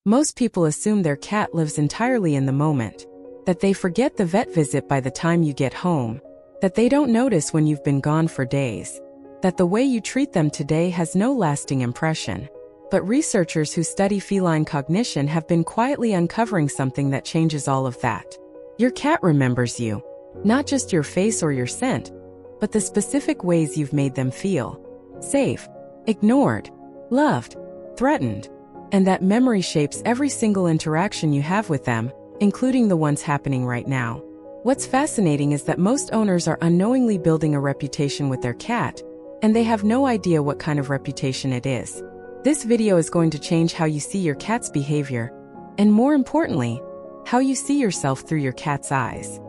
Most people assume their cat lives entirely in the moment, that they forget the vet visit by the time you get home, that they don't notice when you've been gone for days, that the way you treat them today has no lasting impression. But researchers who study feline cognition have been quietly uncovering something that changes all of that. Your cat remembers you, not just your face or your scent, but the specific ways you've made them feel. Safe, ignored, loved, threatened. And that memory shapes every single interaction you have with them, including the ones happening right now. What's fascinating is that most owners are unknowingly building a reputation with their cat, and they have no idea what kind of reputation it is. This video is going to change how you see your cat's behavior, and more importantly, how you see yourself through your cat's eyes.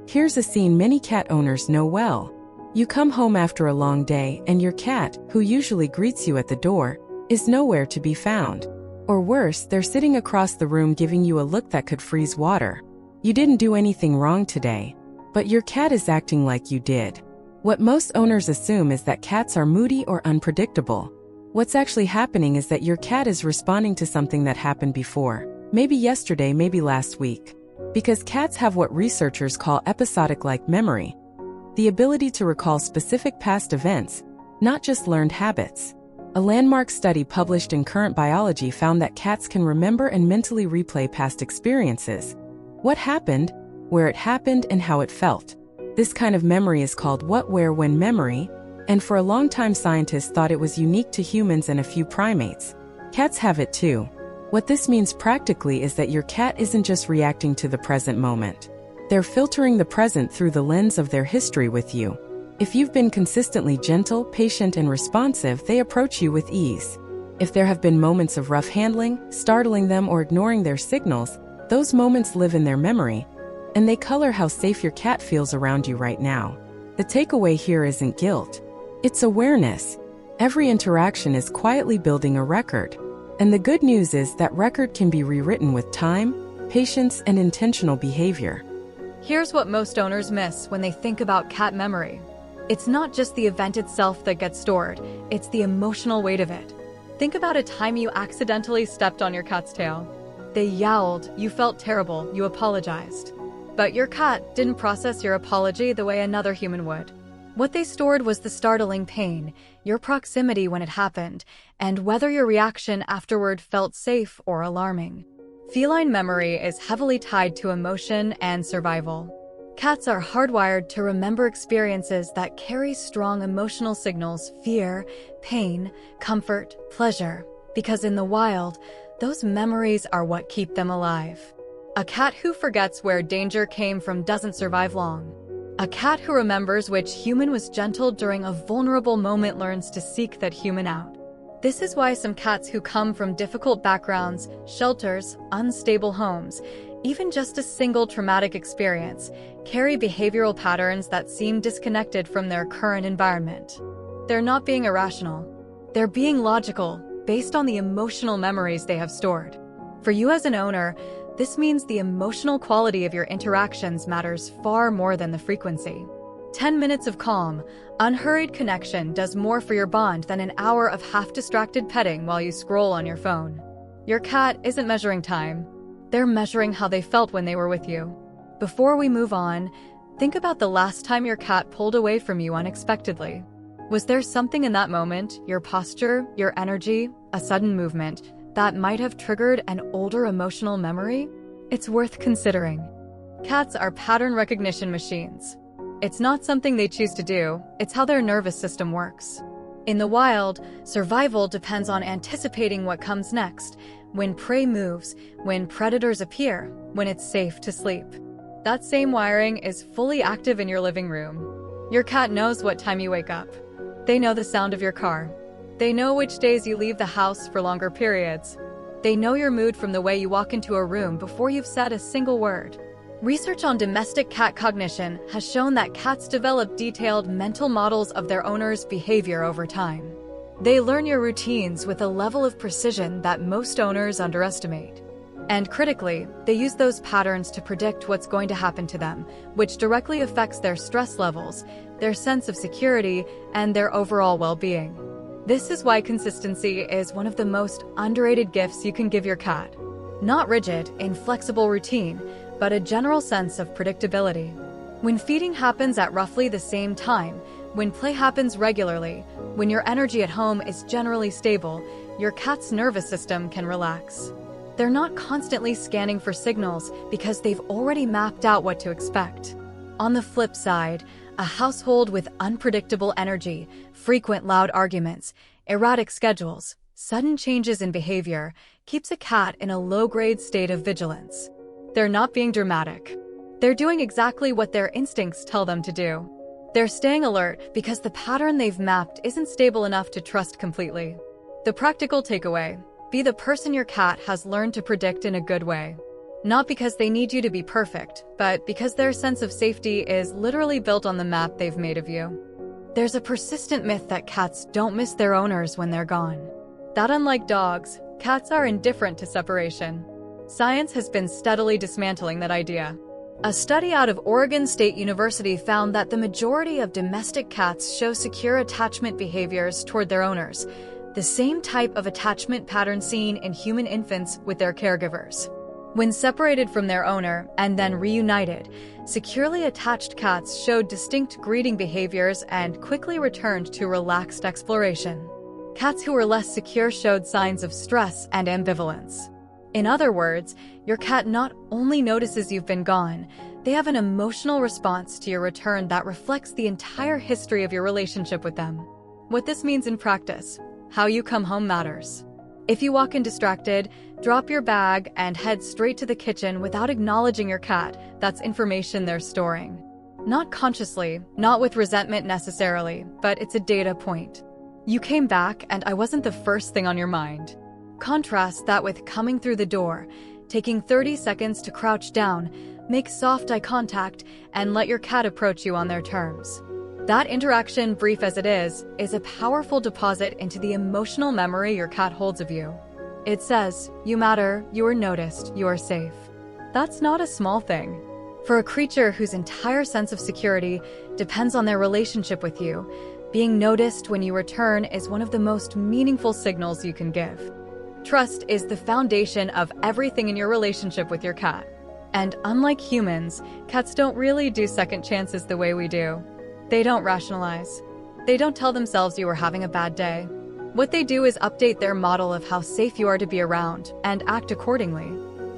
Here's a scene many cat owners know well. You come home after a long day, and your cat, who usually greets you at the door, is nowhere to be found. Or worse, they're sitting across the room giving you a look that could freeze water. You didn't do anything wrong today, but your cat is acting like you did. What most owners assume is that cats are moody or unpredictable. What's actually happening is that your cat is responding to something that happened before, maybe yesterday, maybe last week. Because cats have what researchers call episodic-like memory, the ability to recall specific past events, not just learned habits. A landmark study published in Current Biology found that cats can remember and mentally replay past experiences. What happened, where it happened, and how it felt. This kind of memory is called what, where, when memory, and for a long time scientists thought it was unique to humans and a few primates. Cats have it too. What this means practically is that your cat isn't just reacting to the present moment. They're filtering the present through the lens of their history with you. If you've been consistently gentle, patient, and responsive, they approach you with ease. If there have been moments of rough handling, startling them, or ignoring their signals, those moments live in their memory, and they color how safe your cat feels around you right now. The takeaway here isn't guilt. It's awareness. Every interaction is quietly building a record. And the good news is that record can be rewritten with time, patience, and intentional behavior. Here's what most owners miss when they think about cat memory. It's not just the event itself that gets stored, it's the emotional weight of it. Think about a time you accidentally stepped on your cat's tail. They yowled, you felt terrible, you apologized. But your cat didn't process your apology the way another human would. What they stored was the startling pain, your proximity when it happened, and whether your reaction afterward felt safe or alarming. Feline memory is heavily tied to emotion and survival. Cats are hardwired to remember experiences that carry strong emotional signals: fear, pain, comfort, pleasure. Because in the wild, those memories are what keep them alive. A cat who forgets where danger came from doesn't survive long. A cat who remembers which human was gentle during a vulnerable moment learns to seek that human out. This is why some cats who come from difficult backgrounds, shelters, unstable homes, even just a single traumatic experience, carry behavioral patterns that seem disconnected from their current environment. They're not being irrational. They're being logical, based on the emotional memories they have stored. For you as an owner, this means the emotional quality of your interactions matters far more than the frequency. 10 minutes of calm, unhurried connection does more for your bond than an hour of half-distracted petting while you scroll on your phone. Your cat isn't measuring time. They're measuring how they felt when they were with you. Before we move on, think about the last time your cat pulled away from you unexpectedly. Was there something in that moment, your posture, your energy, a sudden movement, that might have triggered an older emotional memory? It's worth considering. Cats are pattern recognition machines. It's not something they choose to do, it's how their nervous system works. In the wild, survival depends on anticipating what comes next, when prey moves, when predators appear, when it's safe to sleep. That same wiring is fully active in your living room. Your cat knows what time you wake up. They know the sound of your car. They know which days you leave the house for longer periods. They know your mood from the way you walk into a room before you've said a single word. Research on domestic cat cognition has shown that cats develop detailed mental models of their owner's behavior over time. They learn your routines with a level of precision that most owners underestimate. And critically, they use those patterns to predict what's going to happen to them, which directly affects their stress levels, their sense of security, and their overall well-being. This is why consistency is one of the most underrated gifts you can give your cat. Not rigid, inflexible routine, but a general sense of predictability. When feeding happens at roughly the same time, when play happens regularly, when your energy at home is generally stable, your cat's nervous system can relax. They're not constantly scanning for signals because they've already mapped out what to expect. On the flip side, a household with unpredictable energy, frequent loud arguments, erratic schedules, sudden changes in behavior keeps a cat in a low-grade state of vigilance. They're not being dramatic. They're doing exactly what their instincts tell them to do. They're staying alert because the pattern they've mapped isn't stable enough to trust completely. The practical takeaway: be the person your cat has learned to predict in a good way. Not because they need you to be perfect, but because their sense of safety is literally built on the map they've made of you. There's a persistent myth that cats don't miss their owners when they're gone. That unlike dogs, cats are indifferent to separation. Science has been steadily dismantling that idea. A study out of Oregon State University found that the majority of domestic cats show secure attachment behaviors toward their owners, the same type of attachment pattern seen in human infants with their caregivers. When separated from their owner and then reunited, securely attached cats showed distinct greeting behaviors and quickly returned to relaxed exploration. Cats who were less secure showed signs of stress and ambivalence. In other words, your cat not only notices you've been gone, they have an emotional response to your return that reflects the entire history of your relationship with them. What this means in practice: how you come home matters. If you walk in distracted, drop your bag, and head straight to the kitchen without acknowledging your cat, that's information they're storing. Not consciously, not with resentment necessarily, but it's a data point. You came back and I wasn't the first thing on your mind. Contrast that with coming through the door, taking 30 seconds to crouch down, make soft eye contact, and let your cat approach you on their terms. That interaction, brief as it is a powerful deposit into the emotional memory your cat holds of you. It says, you matter, you are noticed, you are safe. That's not a small thing. For a creature whose entire sense of security depends on their relationship with you, being noticed when you return is one of the most meaningful signals you can give. Trust is the foundation of everything in your relationship with your cat. And unlike humans, cats don't really do second chances the way we do. They don't rationalize. They don't tell themselves you were having a bad day. What they do is update their model of how safe you are to be around and act accordingly.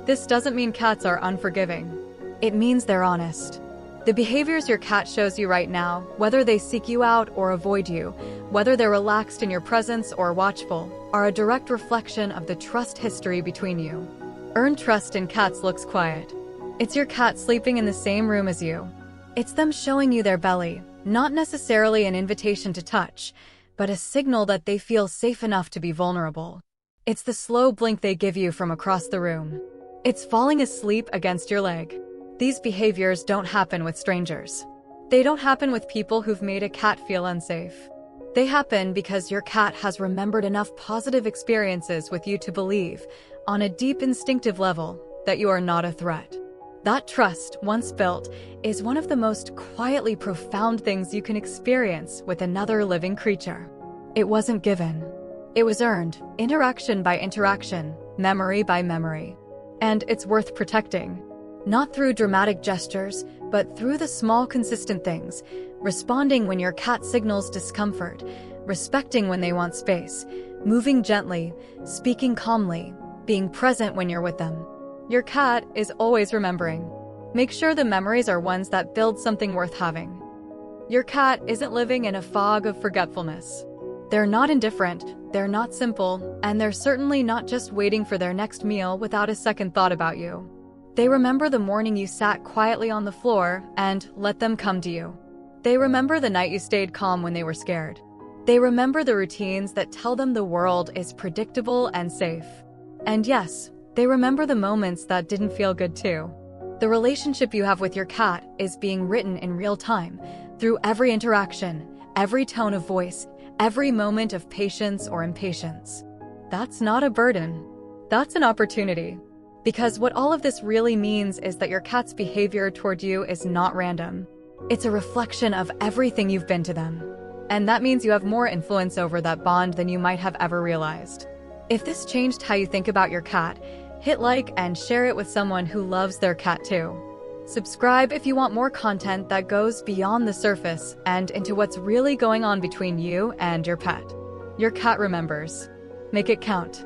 This doesn't mean cats are unforgiving. It means they're honest. The behaviors your cat shows you right now, whether they seek you out or avoid you, whether they're relaxed in your presence or watchful, are a direct reflection of the trust history between you. Earned trust in cats looks quiet. It's your cat sleeping in the same room as you. It's them showing you their belly, not necessarily an invitation to touch, but a signal that they feel safe enough to be vulnerable. It's the slow blink they give you from across the room. It's falling asleep against your leg. These behaviors don't happen with strangers. They don't happen with people who've made a cat feel unsafe. They happen because your cat has remembered enough positive experiences with you to believe, on a deep instinctive level, that you are not a threat. That trust, once built, is one of the most quietly profound things you can experience with another living creature. It wasn't given. It was earned, interaction by interaction, memory by memory. And it's worth protecting. Not through dramatic gestures, but through the small consistent things, responding when your cat signals discomfort, respecting when they want space, moving gently, speaking calmly, being present when you're with them. Your cat is always remembering. Make sure the memories are ones that build something worth having. Your cat isn't living in a fog of forgetfulness. They're not indifferent, they're not simple, and they're certainly not just waiting for their next meal without a second thought about you. They remember the morning you sat quietly on the floor and let them come to you. They remember the night you stayed calm when they were scared. They remember the routines that tell them the world is predictable and safe. And yes, they remember the moments that didn't feel good too. The relationship you have with your cat is being written in real time, through every interaction, every tone of voice, every moment of patience or impatience. That's not a burden. That's an opportunity. Because what all of this really means is that your cat's behavior toward you is not random. It's a reflection of everything you've been to them. And that means you have more influence over that bond than you might have ever realized. If this changed how you think about your cat, hit like and share it with someone who loves their cat too. Subscribe if you want more content that goes beyond the surface and into what's really going on between you and your pet. Your cat remembers. Make it count.